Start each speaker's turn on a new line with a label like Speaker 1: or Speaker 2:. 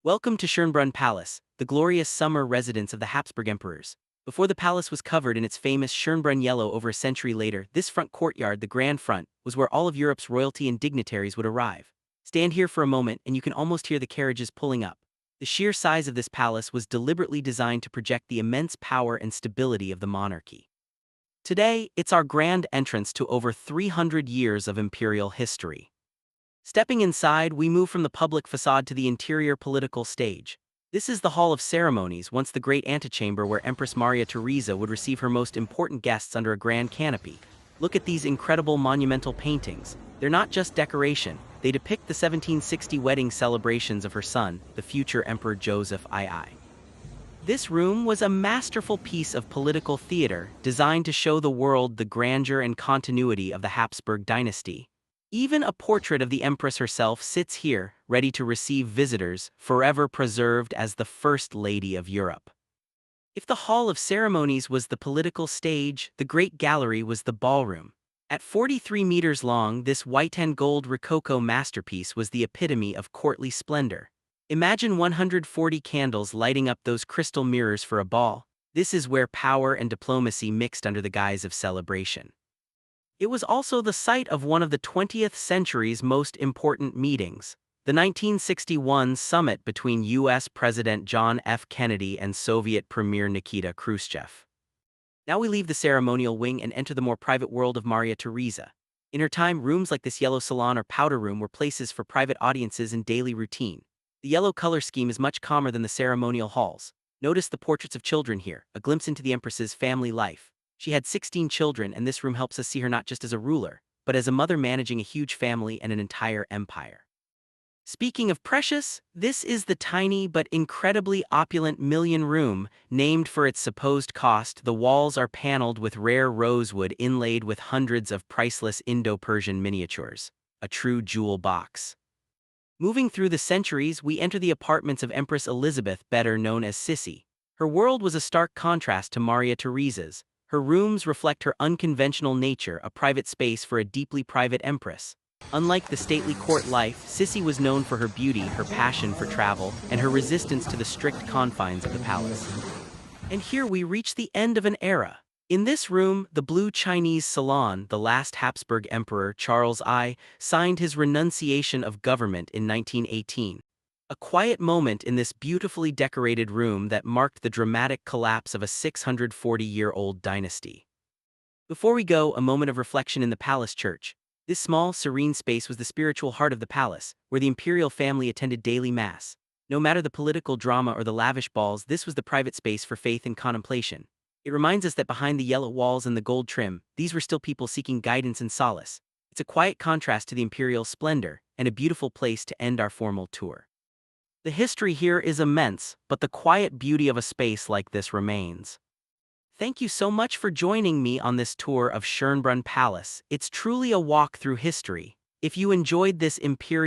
Speaker 1: Welcome to Schönbrunn Palace, the glorious summer residence of the Habsburg Emperors. Before the palace was covered in its famous Schönbrunn yellow over a century later, this front courtyard, the Grand Front, was where all of Europe's royalty and dignitaries would arrive. Stand here for a moment and you can almost hear the carriages pulling up. The sheer size of this palace was deliberately designed to project the immense power and stability of the monarchy. Today, it's our grand entrance to over 300 years of imperial history. Stepping inside, we move from the public facade to the interior political stage. This is the Hall of Ceremonies, once the great antechamber where Empress Maria Theresa would receive her most important guests under a grand canopy. Look at these incredible monumental paintings. They're not just decoration, they depict the 1760 wedding celebrations of her son, the future Emperor Joseph II. This room was a masterful piece of political theater, designed to show the world the grandeur and continuity of the Habsburg dynasty. Even a portrait of the Empress herself sits here, ready to receive visitors, forever preserved as the First Lady of Europe. If the Hall of Ceremonies was the political stage, the Great Gallery was the ballroom. At 43 meters long, this white and gold Rococo masterpiece was the epitome of courtly splendor. Imagine 140 candles lighting up those crystal mirrors for a ball. This is where power and diplomacy mixed under the guise of celebration. It was also the site of one of the 20th century's most important meetings, the 1961 summit between U.S. President John F. Kennedy and Soviet Premier Nikita Khrushchev. Now we leave the ceremonial wing and enter the more private world of Maria Theresa. In her time, rooms like this yellow salon or powder room were places for private audiences and daily routine. The yellow color scheme is much calmer than the ceremonial halls. Notice the portraits of children here, a glimpse into the Empress's family life. She had 16 children, and this room helps us see her not just as a ruler, but as a mother managing a huge family and an entire empire. Speaking of precious, this is the tiny but incredibly opulent Million Room, named for its supposed cost. The walls are paneled with rare rosewood inlaid with hundreds of priceless Indo-Persian miniatures, a true jewel box. Moving through the centuries, we enter the apartments of Empress Elisabeth, better known as Sisi. Her world was a stark contrast to Maria Theresa's. Her rooms reflect her unconventional nature, a private space for a deeply private empress. Unlike the stately court life, Sisi was known for her beauty, her passion for travel, and her resistance to the strict confines of the palace. And here we reach the end of an era. In this room, the Blue Chinese Salon, the last Habsburg Emperor, Charles I, signed his renunciation of government in 1918. A quiet moment in this beautifully decorated room that marked the dramatic collapse of a 640-year-old dynasty. Before we go, a moment of reflection in the palace church. This small, serene space was the spiritual heart of the palace, where the imperial family attended daily mass. No matter the political drama or the lavish balls, this was the private space for faith and contemplation. It reminds us that behind the yellow walls and the gold trim, these were still people seeking guidance and solace. It's a quiet contrast to the imperial splendor, and a beautiful place to end our formal tour. The history here is immense, but the quiet beauty of a space like this remains. Thank you so much for joining me on this tour of Schönbrunn Palace. It's truly a walk through history. If you enjoyed this imperial